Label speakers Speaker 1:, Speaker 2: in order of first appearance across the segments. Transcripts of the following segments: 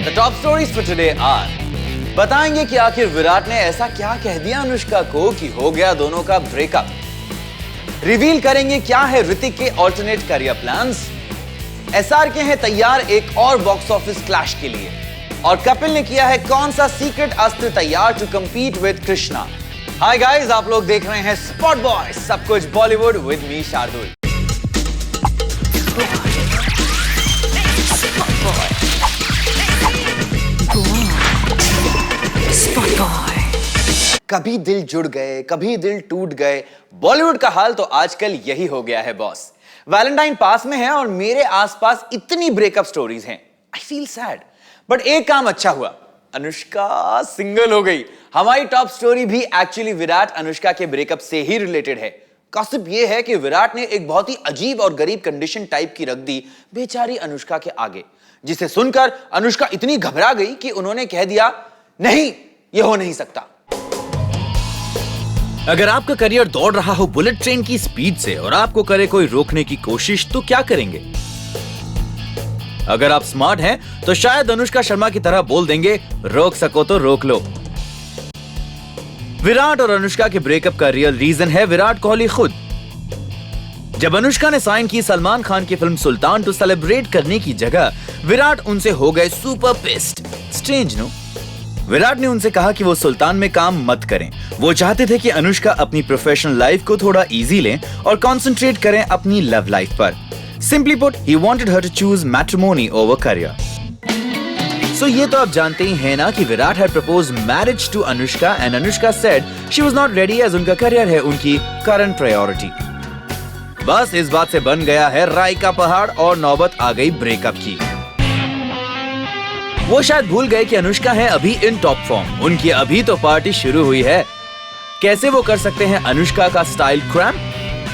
Speaker 1: The top stories for today are: बताएंगे कि आखिर विराट ने ऐसा क्या कह दिया अनुष्का को कि हो गया दोनों का ब्रेकअप। रिवील करेंगे क्या है ऋतिक के ऑल्टरनेट करियर प्लान्स। एसआरके हैं तैयार एक और बॉक्स ऑफिस क्लैश के लिए। और कपिल ने किया है कौन सा सीक्रेट अस्त्र तैयार to compete with Krishna. Hi guys, आप लोग देख रहे हैं स्पॉट बॉय, सब कुछ बॉलीवुड विद मी शार्दुल। कभी दिल जुड़ गए, कभी दिल टूट गए। बॉलीवुड का हाल तो आजकल यही हो गया है बॉस। वैलेंटाइन पास में है और मेरे आसपास इतनी ब्रेकअप स्टोरीज हैं। आई फील सैड, बट एक काम अच्छा हुआ, अनुष्का सिंगल हो गई। हमारी टॉप स्टोरी भी एक्चुअली विराट अनुष्का के ब्रेकअप से ही रिलेटेड है। गॉसिप ये है कि विराट ने एक बहुत ही अजीब और गरीब कंडीशन टाइप की रख दी बेचारी अनुष्का के आगे, जिसे सुनकर अनुष्का इतनी घबरा गई कि उन्होंने कह दिया, नहीं, यह हो नहीं सकता।
Speaker 2: अगर आपका करियर दौड़ रहा हो बुलेट ट्रेन की स्पीड से और आपको करे कोई रोकने की कोशिश, तो क्या करेंगे? अगर आप स्मार्ट हैं तो शायद अनुष्का शर्मा की तरह बोल देंगे, रोक सको तो रोक लो। विराट और अनुष्का के ब्रेकअप का रियल रीजन है विराट कोहली खुद। जब अनुष्का ने साइन की सलमान खान की फिल्म सुल्तान टू सेलिब्रेट करने की जगह विराट उनसे हो गए super pissed. Strange no? Virat ने उनसे कहा कि वो सुल्तान में काम मत करें। वो चाहते थे कि अनुष्का अपनी प्रोफेशनल लाइफ को थोड़ा इजी लें और कंसंट्रेट करें अपनी लव लाइफ पर। Simply put, he wanted her to choose matrimony over career. So ये तो आप जानते ही हैं ना कि Virat had proposed marriage to Anushka and Anushka said she was not ready as उनका करियर है उनकी current priority. बस इस बात से बन गया है राई का पहाड़ और नौबत आ गई ब्रेकअप की। वो शायद भूल गए कि अनुष्का है अभी इन टॉप फॉर्म, उनकी अभी तो पार्टी शुरू हुई है। कैसे वो कर सकते हैं अनुष्का का स्टाइल क्रैम्प?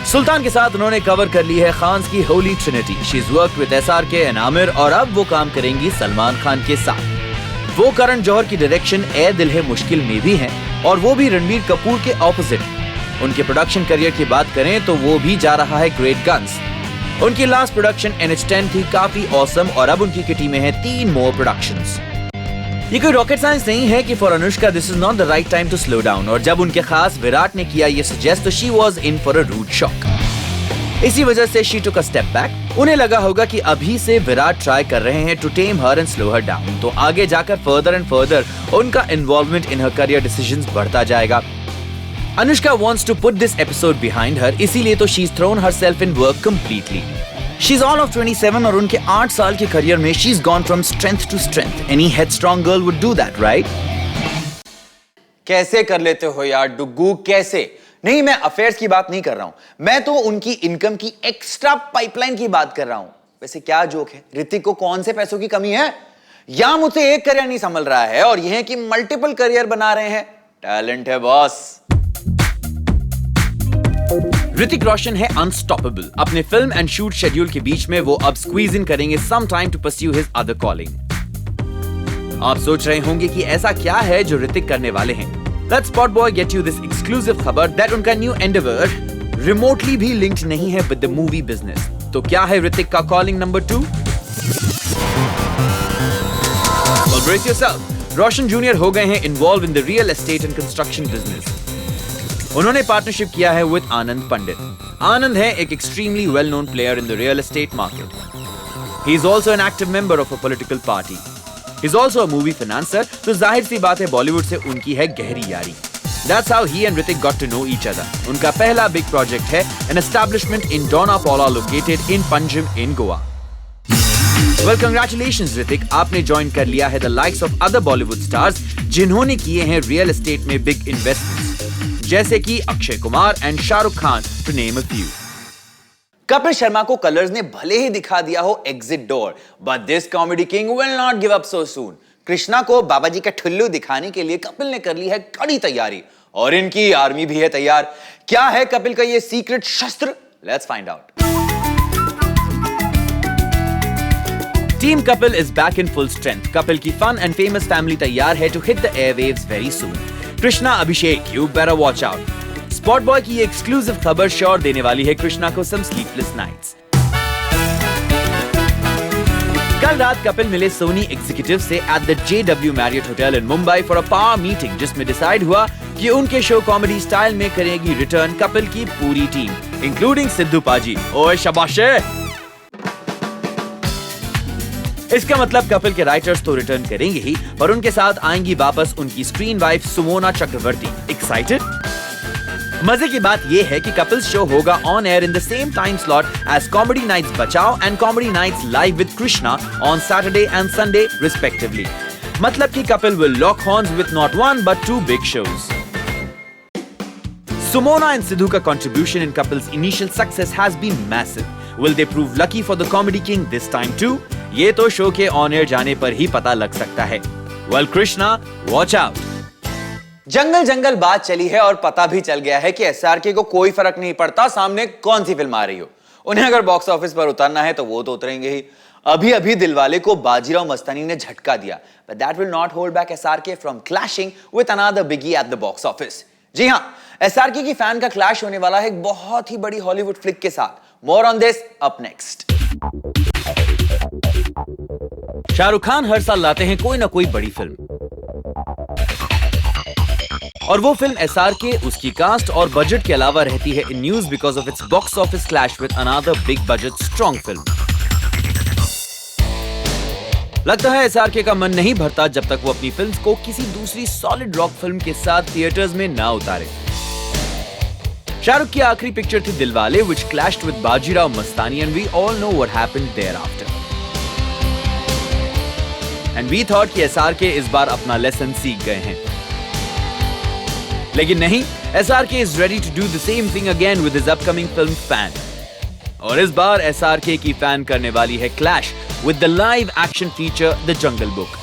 Speaker 2: सुल्तान के साथ उन्होंने कवर कर ली है खान्स की Holi Trinity. She is worked with SRK and Aamir और अब वो काम करेंगी सलमान खान के साथ। वो करण जौहर की डायरेक्शन ए दिल है मुश्किल में भी हैं और वो भी रणबीर कपूर के ऑपोजिट। उनके प्रोडक्शन करियर की बात करें तो वो भी जा रहा है ग्रेट गन्स। उनकी लास्ट प्रोडक्शन NH10 थी काफी ऑसम और अब उनकी किटी में है 3 मोर प्रोडक्शंस। ये कोई रॉकेट साइंस नहीं है कि for Anushka this is not the right time to slow down, और जब उनके खास विराट ने किया ये सजेस्ट तो she was in for a rude shock. इसी वजह से she took a step back. उन्हें लगा होगा कि अभी से विराट ट्राई कर रहे हैं to tame her and slow her down, तो आगे जाकर फर्दर एंड फर्दर उनका involvement in her career decisions बढ़ता जाएगा। Anushka wants to put this episode behind her, इसीलिए तो she's thrown herself in work completely. She's all of 27 और उनके 8 साल के करियर में she's gone from strength to strength. Any headstrong girl would do that, right?
Speaker 1: कैसे कर लेते हो यार डुग्गू, कैसे? नहीं, मैं अफेयर्स की बात नहीं कर रहा हूं, मैं तो उनकी इनकम की एक्स्ट्रा पाइपलाइन की बात कर रहा हूं। वैसे क्या जोक है, ऋतिक को कौन से पैसों की कमी है? या मुझसे एक करियर नहीं संभल रहा है और यह है कि मल्टीपल करियर बना रहे हैं। टैलेंट है बॉस।
Speaker 2: ऋतिक रोशन है अनस्टॉपेबल। अपने फिल्म एंड शूट शेड्यूल के बीच में वो अब स्क्वीज इन करेंगे some time to pursue his other calling. आप सोच रहे होंगे कि ऐसा क्या है जो ऋतिक करने वाले हैं। Let's spot boy get you this exclusive खबर दैट उनका न्यू एंडेवर रिमोटली भी लिंक्ड नहीं है विद द मूवी बिजनेस। तो क्या है ऋतिक का calling number 2? Well, brace yourself. Roshan junior हो गए हैं involved in the real estate and construction business. उन्होंने पार्टनरशिप किया है विद आनंद पंडित। आनंद है एक extremely well known player in the real estate market. He is also an active member of a political party. He is also a movie financer, तो जाहिर सी बात है बॉलीवुड से उनकी है गहरी यारी। That's how he and Hrithik got to know each other. उनका पहला बिग प्रोजेक्ट है an establishment in Donapaula located in Panjim in Goa. Well, congratulations Hrithik, आपने ज्वाइन कर लिया है the likes of other Bollywood stars जिन्होंने किए हैं रियल एस्टेट में बिग इन्वेस्टमेंट्स, जैसे कि Akshay Kumar and Shahrukh Khan to name a few.
Speaker 1: Kapil Sharma को कलर्स ने भले ही दिखा दिया हो exit door, but this comedy king will not give up so soon. Krishna को बाबा जी का ठुल्लू दिखाने के लिए कपिल ने कर ली है कड़ी तैयारी और इनकी आर्मी भी है तैयार। क्या है कपिल का ये सीक्रेट शस्त्र? Let's find out.
Speaker 2: Team Kapil is back in full strength. Kapil की फन एंड फेमस फैमिली तैयार है to hit the airwaves very soon. Krishna Abhishek, you better watch out. Spot boy की ये एक्सक्लूसिव खबर श्योर देने वाली है कृष्णा को सम स्लीपलेस नाइट्स। कल रात कपिल मिले सोनी एग्जीक्यूटिव से at the JW Marriott hotel in Mumbai for a power meeting, जिसमें डिसाइड हुआ कि उनके शो कॉमेडी स्टाइल में करेगी रिटर्न कपिल की पूरी टीम, इंक्लूडिंग सिद्धू पाजी। ओए शाबाश! इसका मतलब कपिल के राइटर्स तो रिटर्न करेंगे ही, पर उनके साथ आएंगी वापस उनकी screen wife Sumona Chakraborty. Excited? मजे की बात यह है कि कपिल्स शो होगा on air in the same time slot as comedy nights Bachao and comedy nights live with Krishna on Saturday and Sunday respectively. मतलब कि Kapil will lock horns with not one but two big shows. Sumona and Sidhu ka contribution in Kapil's initial success has been massive. Will they prove lucky for the Comedy King this time too? ये तो show के on air जाने पर ही पता लग सकता है। Well, Krishna, watch out.
Speaker 1: जंगल जंगल बात चली है और पता भी चल गया है कि SRK को कोई फर्क नहीं पड़ता सामने कौन सी फिल्म आ रही हो। उन्हें अगर बॉक्स ऑफिस पर उतरना है तो वो तो उतरेंगे ही। अभी अभी दिलवाले को बाजीराव मस्तानी ने झटका दिया, but that will not hold back SRK from clashing with another biggie at the box office. जी हां, SRK की फैन का क्लैश होने वाला है एक बहुत ही बड़ी हॉलीवुड फ्लिक के साथ। More on this up next.
Speaker 2: Shahrukh Khan हर साल लाते हैं कोई ना कोई बड़ी फिल्म, और वो फिल्म SRK उसकी कास्ट और बजट के अलावा रहती है in news because of its box office clash with another big budget strong film. लगता है SRK का मन नहीं भरता जब तक वो अपनी फिल्म को किसी दूसरी सॉलिड रॉक फिल्म के साथ थिएटर्स में ना उतारे। शाहरुख की आखिरी पिक्चर थी Dilwale, which clashed with Bajirao Mastani, and we all know what happened thereafter. And we thought कि SRK इस बार अपना लेसन सीख गए हैं, लेकिन नहीं, SRK is ready to do the same thing again with his upcoming film Fan. और इस बार SRK की फैन करने वाली है clash with the live action feature The Jungle Book.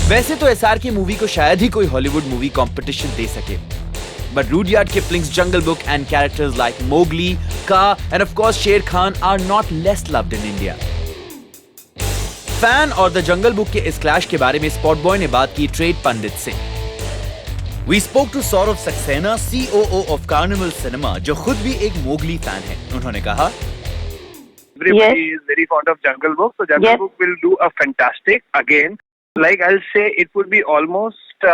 Speaker 2: वैसे तो SRK मूवी को शायद ही कोई हॉलीवुड मूवी कंपटीशन दे सके, but Rudyard Kipling's Jungle Book and characters like Mowgli, Kaa, and of course Sher Khan are not less loved in India. Fan और the jungle book के इस clash के बारे में स्पॉट बॉय ने बात की ट्रेड पंडित से। We spoke to Saurav Saxena, COO of Carnival Cinema, जो खुद भी एक मोगली फैन है। उन्होंने कहा,
Speaker 3: Everybody is very fond of Jungle Book, so Jungle Book will do a fantastic again. Like I'll say, it would be almost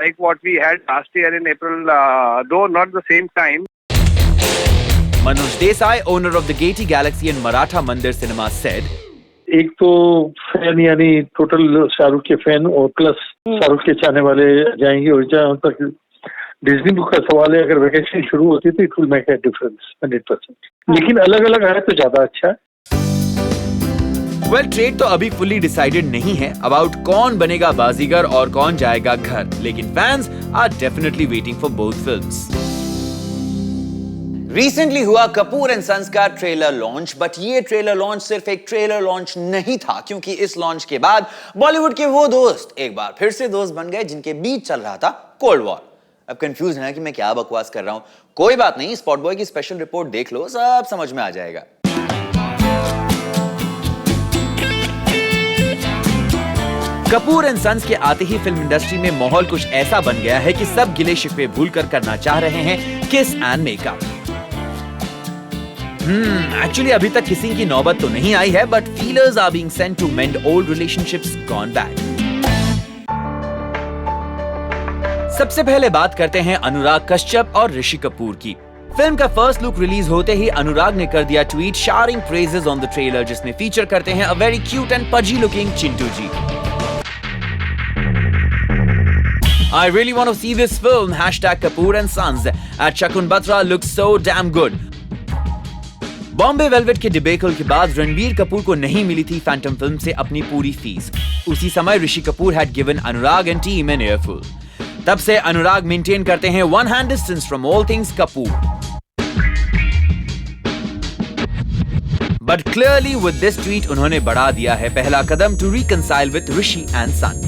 Speaker 3: like what we had last year in April, though not the same time.
Speaker 2: Manoj Desai, owner of the Gaiety Galaxy and Maratha Mandir Cinema, said,
Speaker 4: एक तो fan यानी total Shahrukh के fan और plus Shahrukh के चाहने वाले जाएंगे, और जहाँ तक डिज्नी बुक का सवाल है, अगर वैकेशन शुरू होती तो it will make a difference 100%, लेकिन अलग अलग आए तो ज्यादा अच्छा है।
Speaker 2: वेल, ट्रेड तो अभी फुली डिसाइडेड नहीं है अबाउट कौन बनेगा बाजीगर और कौन जाएगा घर, लेकिन fans are definitely waiting for both films.
Speaker 1: Recently हुआ कपूर एंड सन्स का ट्रेलर लॉन्च, बट ये ट्रेलर लॉन्च सिर्फ एक ट्रेलर लॉन्च नहीं था, क्योंकि इस लॉन्च के बाद बॉलीवुड के वो दोस्त एक बार फिर से दोस्त बन गए जिनके बीच चल रहा था कोल्ड वॉर। अब कंफ्यूज है कि मैं क्या बकवास कर रहा हूं, कोई बात नहीं, स्पॉट बॉय की स्पेशल रिपोर्ट देख लो, सब समझ में आ जाएगा।
Speaker 2: कपूर एंड सन्स के आते ही फिल्म इंडस्ट्री में माहौल कुछ ऐसा बन गया है कि सब गिले शिकवे भूलकर करना चाह रहे हैं किस एंड मेकअप। एक्चुअली अभी तक किसी की नौबत तो नहीं आई है, but feelers are being sent to mend old relationships gone bad. सबसे पहले बात करते हैं अनुराग कश्यप और ऋषि कपूर की। फिल्म का फर्स्ट लुक रिलीज होते ही अनुराग ने कर दिया tweet sharing praises on the trailer, जिसमें फीचर करते हैं a very cute and pudgy looking Chintu ji. I really want to see this film. #Kapoor and Sons at Shakun Batra looks so damn good. Bombay velvet के debacle के बाद रणबीर कपूर को नहीं मिली थी Phantom film से अपनी पूरी फीस। उसी समय Rishi Kapoor had given Anurag and team an earful. तब से अनुराग मेंटेन करते हैं one hand distance from all things Kapoor. But clearly with this tweet उन्होंने बढ़ा दिया है पहला कदम to reconcile with Rishi and son.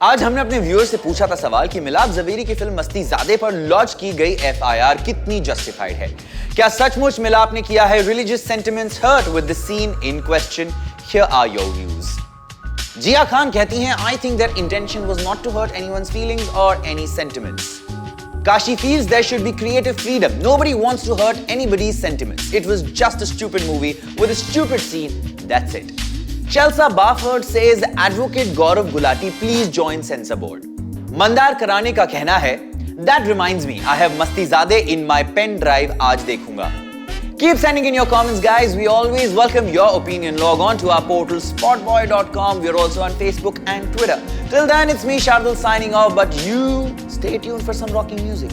Speaker 1: आज हमने अपने व्यूअर्स से पूछा था सवाल कि मिलाप जवेरी की फिल्म मस्ती ज़ादे पर लॉन्च की गई FIR कितनी जस्टिफाइड है। क्या सचमुच मिलाप ने किया है religious sentiments hurt with the scene in question? Here are your views. Jiah Khan कहती हैं, I think their intention was not to hurt anyone's feelings और any sentiments. Kashi feels there should be creative freedom. Nobody wants to hurt anybody's sentiments. It was just a stupid movie with a stupid scene. That's it. Chelsea Barford says, Advocate Gaurav Gulati, please join censor board. Mandar Karane का कहना है, that reminds me, I have Mastizade in my pen drive. आज देखूंगा. Keep sending in your comments, guys. We always welcome your opinion. Log on to our portal spotboy.com. We're also on Facebook and Twitter. Till then, it's me, Shardul, signing off. But you stay tuned for some rocking music.